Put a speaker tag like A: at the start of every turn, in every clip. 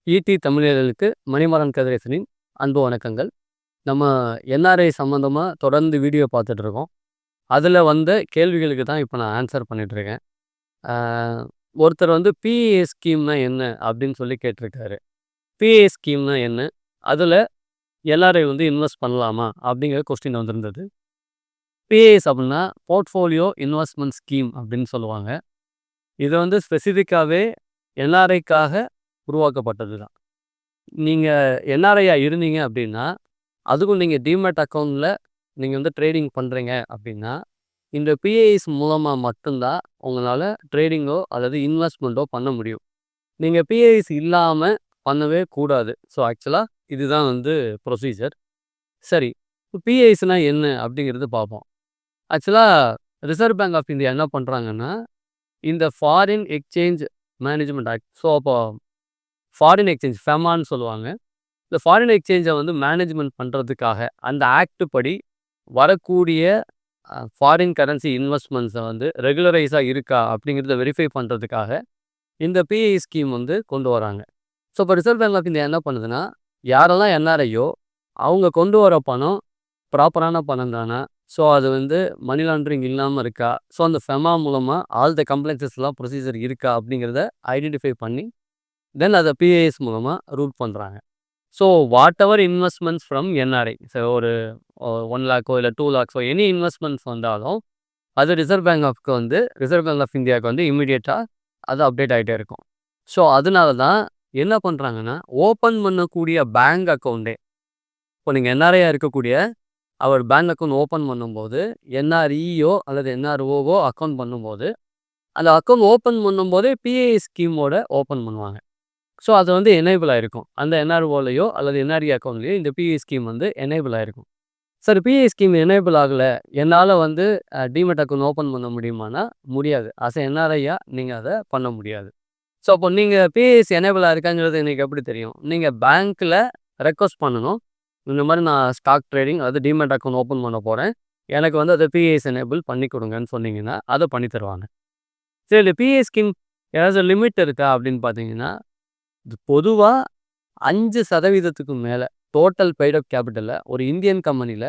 A: ED தமிழர்களுக்கு மணிமாறன் கதிரேசனின் அன்பு வணக்கங்கள். நம்ம என்ஆர்ஐ சம்மந்தமாக தொடர்ந்து வீடியோ பார்த்துட்டு இருக்கோம். அதில் வந்த கேள்விகளுக்கு தான் இப்போ நான் ஆன்சர் பண்ணிகிட்ருக்கேன். ஒருத்தர் வந்து பிஏ ஸ்கீம்னா என்ன அப்படின்னு சொல்லி கேட்டிருக்காரு. பிஏ ஸ்கீம்னா என்ன, அதில் எல்ஆர்ஐ வந்து இன்வெஸ்ட் பண்ணலாமா அப்படிங்கிற கொஸ்டின் வந்திருந்தது. பிஏஎஸ் அப்படின்னா போர்ட்ஃபோலியோ இன்வெஸ்ட்மெண்ட் ஸ்கீம் அப்படின்னு சொல்லுவாங்க. இது வந்து ஸ்பெசிஃபிக்காகவே என்ஆர்ஐக்காக உருவாக்கப்பட்டது தான். நீங்கள் என்ஆர்ஐயா இருந்தீங்க அப்படின்னா, அதுக்கும் நீங்கள் டிமேட் அக்கௌண்ட்டில் நீங்கள் வந்து ட்ரேடிங் பண்ணுறீங்க அப்படின்னா, இந்த பிஏஎஸ் மூலமாக மட்டும்தான் உங்களால் ட்ரேடிங்கோ அல்லது இன்வெஸ்ட்மெண்ட்டோ பண்ண முடியும். நீங்கள் பிஏஎஸ் இல்லாமல் பண்ணவே கூடாது. ஸோ ஆக்சுவலாக இதுதான் வந்து ப்ரொசீஜர். சரி, இப்போ பிஏஎஸ்னால் என்ன அப்படிங்கிறது பார்ப்போம். ஆக்சுவலாக ரிசர்வ் பேங்க் ஆஃப் இந்தியா என்ன பண்ணுறாங்கன்னா, இந்த foreign exchange management act, so அப்போ ஃபாரின் எக்ஸ்சேஞ்ச் ஃபெமான்னு சொல்லுவாங்க. இந்த ஃபாரின் எக்ஸ்சேஞ்சை வந்து மேனேஜ்மெண்ட் பண்ணுறதுக்காக அந்த ஆக்ட் படி வரக்கூடிய ஃபாரின் கரன்சி இன்வெஸ்ட்மெண்ட்ஸை வந்து ரெகுலரைஸாக இருக்கா அப்படிங்கிறத வெரிஃபை பண்ணுறதுக்காக இந்த பிஐ ஸ்கீம் வந்து கொண்டு வராங்க. ஸோ இப்போ ரிசர்வ் பேங்க் ஆஃப் இந்தியா என்ன பண்ணுதுன்னா, யாரெல்லாம் என்ஆர்ஐயோ அவங்க கொண்டு வர பணம் ப்ராப்பரான பணம் தானே, ஸோ அது வந்து மணி லாண்ட்ரிங் இல்லாமல் இருக்கா, ஸோ அந்த ஃபெமா மூலமாக ஆல் த கம்ப்ளைன்சஸ்லாம் ப்ரொசீஜர் இருக்கா அப்படிங்கிறத ஐடென்டிஃபை பண்ணி தென் அதை பிஐஎஸ் மூலமாக ரூட் பண்ணுறாங்க. So what ever investments from NRI, so ஒரு 1 லேக்கோ இல்லை 2 லேக்ஸோ எனி இன்வெஸ்ட்மெண்ட்ஸ் வந்தாலும் அது ரிசர்வ் பேங்க் ஆஃப் இந்தியாவுக்கு வந்து இமீடியட்டாக அது அப்டேட் ஆகிட்டே இருக்கும். ஸோ அதனால தான் என்ன பண்ணுறாங்கன்னா, ஓப்பன் பண்ணக்கூடிய பேங்க் அக்கௌண்ட்டே, இப்போ நீங்கள் என்ஆர்ஐயாக இருக்கக்கூடிய அவர் பேங்க் அக்கௌண்ட் ஓப்பன் பண்ணும்போது என்ஆர்இயோ அல்லது என்ஆர்ஓவோ அக்கௌண்ட் பண்ணும்போது அந்த அக்கௌண்ட் ஓப்பன் பண்ணும்போதே பிஐ ஸ்கீமோட ஓப்பன் பண்ணுவாங்க. ஸோ அது வந்து எனேபிள் ஆகிருக்கும். அந்த என்ஆர்ஓலையோ அல்லது என்ஆர்இ அக்கௌண்ட்லையோ இந்த பிஐ ஸ்கீம் வந்து எனேபிள் ஆகிருக்கும். சார், பிஐ ஸ்கீம் எனேபிள் ஆகலை, என்னால் வந்து டிமெட் அக்கௌண்ட் ஓப்பன் பண்ண முடியுமானா முடியாது. ஆஸ் எ என்ஆர்ஐயா நீங்கள் அதை பண்ண முடியாது. ஸோ அப்போ நீங்கள் பிஐஎஸ் எனேபிள் ஆகிருக்காங்கிறது எனக்கு எப்படி தெரியும்? நீங்கள் பேங்க்கில் ரெக்வஸ்ட் பண்ணணும். இந்த மாதிரி நான் ஸ்டாக் ட்ரேடிங் அது டிமெட் அக்கௌண்ட் ஓப்பன் பண்ண போகிறேன், எனக்கு வந்து அதை பிஐஎஸ் எனேபிள் பண்ணி கொடுங்கன்னு சொன்னீங்கன்னா அதை பண்ணி தருவாங்க. சரி, இந்த பிஐ ஸ்கீம் ஏதாச்சும் லிமிட் இருக்கா அப்படின்னு பார்த்தீங்கன்னா, இது பொதுவாக 5% மேலே டோட்டல் பெய்ட் அப் கேபிட்டலில் ஒரு இந்தியன் கம்பெனியில்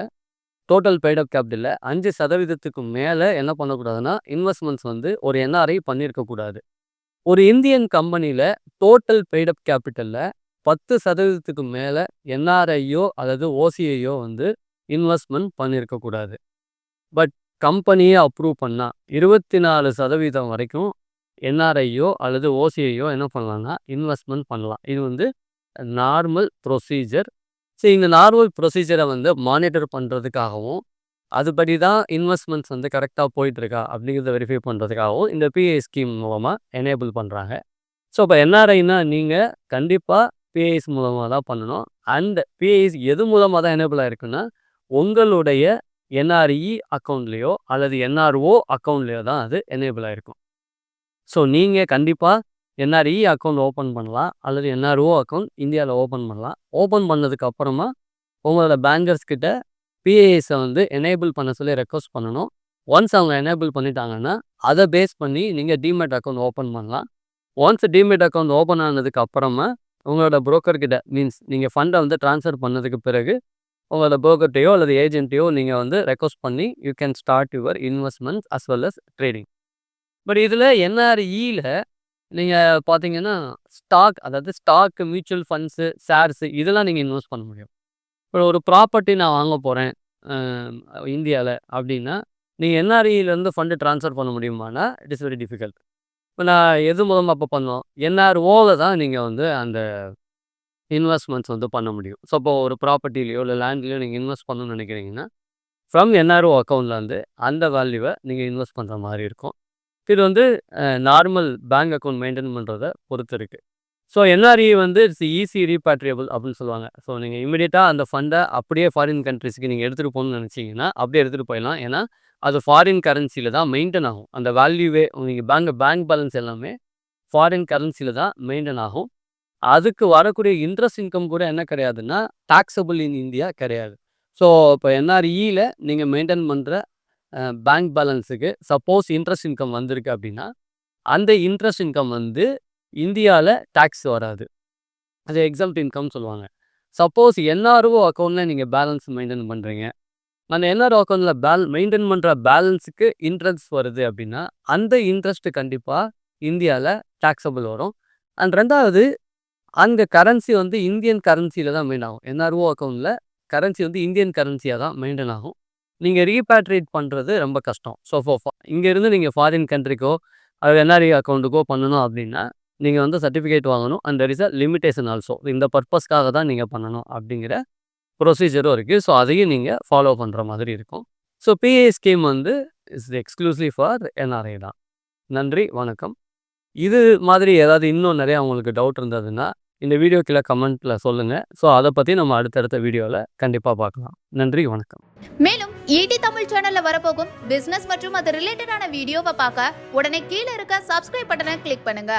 A: டோட்டல் பெய்ட் அப் கேபிட்டலில் 5% மேலே என்ன பண்ணக்கூடாதுன்னா இன்வெஸ்ட்மெண்ட்ஸ் வந்து ஒரு என்ஆர்ஐ பண்ணியிருக்கக்கூடாது. ஒரு இந்தியன் கம்பெனியில் டோட்டல் பெய்ட் அப் கேபிட்டலில் 10% மேலே என்ஆர்ஐயோ அல்லது ஓசிஐயோ வந்து இன்வெஸ்ட்மெண்ட் பண்ணியிருக்கக்கூடாது. பட் கம்பெனியை அப்ரூவ் பண்ணால் 24% வரைக்கும் என்ஆர்ஐயோ அல்லது ஓசிஐயோ என்ன பண்ணலாம்னா இன்வெஸ்ட்மெண்ட் பண்ணலாம். இது வந்து நார்மல் ப்ரொசீஜர். ஸோ இந்த நார்மல் ப்ரொசீஜரை வந்து மானிட்டர் பண்ணுறதுக்காகவும் அதுபடி தான் இன்வெஸ்ட்மெண்ட்ஸ் வந்து கரெக்டாக போயிட்டுருக்கா அப்படிங்கிறத வெரிஃபை பண்ணுறதுக்காகவும் இந்த பிஐ ஸ்கீம் மூலமாக எனேபிள் பண்ணுறாங்க. ஸோ இப்போ என்ஆர்ஐனா நீங்கள் கண்டிப்பாக பிஐஎஸ் மூலமாக தான் பண்ணணும். அண்ட் பிஐஎஸ் எது மூலமாக தான் எனேபிள் ஆகிருக்குன்னா, உங்களுடைய என்ஆர்இ அக்கௌண்ட்லேயோ அல்லது என்ஆர்ஓ அக்கௌண்ட்லேயோ தான் அது எனேபிள் ஆகிருக்கும். ஸோ நீங்கள் கண்டிப்பாக என்ஆர்இ அக்கௌண்ட் ஓப்பன் பண்ணலாம் அல்லது என்ஆர்ஓ அக்கௌண்ட் இந்தியாவில் ஓப்பன் பண்ணலாம். ஓப்பன் பண்ணதுக்கு அப்புறமா உங்களோட பேங்கர்ஸ் கிட்ட பிஐஎஸை வந்து எனேபிள் பண்ண சொல்லி ரெக்வஸ்ட் பண்ணணும். ஒன்ஸ் அவங்க எனேபிள் பண்ணிட்டாங்கன்னா அதை பேஸ் பண்ணி நீங்கள் டிமெட் அக்கௌண்ட் ஓப்பன் பண்ணலாம். ஒன்ஸ் டிமெட் அக்கௌண்ட் ஓப்பன் ஆனதுக்கு அப்புறமா உங்களோட புரோக்கர்கிட்ட, மீன்ஸ் நீங்கள் ஃபண்டை வந்து ட்ரான்ஸ்ஃபர் பண்ணதுக்கு பிறகு உங்களோட புரோக்கர்ட்டையோ அல்லது ஏஜென்ட்டையோ நீங்கள் வந்து ரெக்வஸ்ட் பண்ணி you can start your investments as well as trading. But இதில் என்ஆர்இயில் நீங்கள் பார்த்தீங்கன்னா ஸ்டாக், அதாவது ஸ்டாக்கு, மியூச்சுவல் ஃபண்ட்ஸு, ஷேர்ஸு இதெல்லாம் நீங்கள் இன்வெஸ்ட் பண்ண முடியும். இப்போ ஒரு ப்ராப்பர்ட்டி நான் வாங்க போகிறேன் இந்தியாவில் அப்படின்னா, நீங்கள் என்ஆர்இலேருந்து ஃபண்டு ட்ரான்ஸ்ஃபர் பண்ண முடியுமானா இட் இஸ் வெரி டிஃபிகல்ட். இப்போ நான் எது மூலமாக அப்போ பண்ணோம், என்ஆர்ஓவில் தான் நீங்கள் வந்து அந்த இன்வெஸ்ட்மெண்ட்ஸ் வந்து பண்ண முடியும். ஸோ இப்போ ஒரு ப்ராப்பர்ட்டிலையோ இல்லை லேண்ட்லேயோ நீங்கள் இன்வெஸ்ட் பண்ணணும்னு நினைக்கிறீங்கன்னா ஃப்ரம் என்ஆர்ஓ அக்கௌண்ட்லேருந்து அந்த வேல்யூவை நீங்கள் இன்வெஸ்ட் பண்ணுற மாதிரி இருக்கும். இது வந்து நார்மல் பேங்க் அக்கௌண்ட் மெயின்டைன் பண்ணுறத பொறுத்து இருக்குது. ஸோ என்ஆர்இ வந்து இட்ஸ் ஈஸி ரீபேட்ரியபிள் அப்படின்னு சொல்லுவாங்க. ஸோ நீங்கள் இமீடியட்டாக அந்த ஃபண்டை அப்படியே ஃபாரின் கண்ட்ரிஸ்க்கு நீங்கள் எடுத்துகிட்டு போகணும்னு நினச்சிங்கன்னா அப்படியே எடுத்துகிட்டு போயிடலாம். ஏன்னா அது ஃபாரின் கரன்சியில் தான் மெயின்டைன் ஆகும். அந்த வேல்யூவே நீங்கள் பேங்க் பேலன்ஸ் எல்லாமே ஃபாரின் கரன்சியில் தான் மெயின்டைன் ஆகும். அதுக்கு வரக்கூடிய இன்ட்ரெஸ்ட் இன்கம் கூட என்ன கிடையாதுன்னா டாக்ஸபிள் இன் இந்தியா கிடையாது. ஸோ இப்போ என்ஆர்இயில் நீங்கள் மெயின்டைன் பண்ணுற பேங்க் பேலன்ஸுக்கு சப்போஸ் இன்ட்ரெஸ்ட் இன்கம் வந்திருக்கு அப்படின்னா அந்த இன்ட்ரெஸ்ட் இன்கம் வந்து இந்தியாவில் டேக்ஸ் வராது. அது எக்ஸாம்ட் இன்கம் சொல்லுவாங்க. சப்போஸ் என்ஆர்ஓ அக்கவுண்ட்ல நீங்க பேலன்ஸ் மெயின்டெயின் பண்றீங்க. அந்த என்ஆர்ஓ அக்கவுண்ட்ல மெயின்டெயின் பண்ற பேலன்ஸுக்கு இன்ட்ரெஸ்ட் வருது அப்படின்னா, அந்த இன்ட்ரெஸ்ட் கண்டிப்பா இந்தியால டாக்ஸபிள் வரும். அண்ட் 2வது அங்க கரன்சி வந்து இந்தியன் கரன்சில தான் மெயின் ஆகும். என்ஆர்ஓ அக்கவுண்ட்ல கரன்சி வந்து இந்தியன் கரன்சியா தான் மெயின்டெயின் ஆகும். நீங்க ரீபேட்ரியேட் பண்றது ரொம்ப கஷ்டம். ஸோ இங்கேருந்து நீங்க ஃபாரின் கண்ட்ரிக்கோ, அது என்ஆர்இ அக்கவுண்ட்டுக்கோ பண்ணணும் அப்படின்னா, நீங்க வந்து சர்டிஃபிகேட் வாங்கணும். And there is a limitation also. இந்த பர்ப்பஸ்க்காக தான் நீங்க பண்ணணும் அப்படிங்கிற ப்ரொசீஜரும் இருக்கு. ஸோ அதையும் நீங்க ஃபாலோ பண்ற மாதிரி இருக்கும். ஸோ பிஏ ஸ்கீம் வந்து இஸ் எக்ஸ்க்ளூசிவ் ஃபார் என்ஆர்ஐ தான். நன்றி, வணக்கம். இது மாதிரி ஏதாவது இன்னும் நிறையா உங்களுக்கு டவுட் இருந்ததுன்னா, இந்த வீடியோ கீழே கமெண்ட்ல சொல்லுங்க. ஸோ அதை பத்தி நம்ம அடுத்தடுத்த வீடியோல கண்டிப்பா பார்க்கலாம். நன்றி, வணக்கம்.
B: மேலும் ஈடி தமிழ் சேனல்ல வரப்போகும் பிசினஸ் மற்றும் அது ரிலேட்டடான வீடியோவை பார்க்க உடனே கீழே இருக்க சப்ஸ்கிரைப் பட்டனை கிளிக் பண்ணுங்க.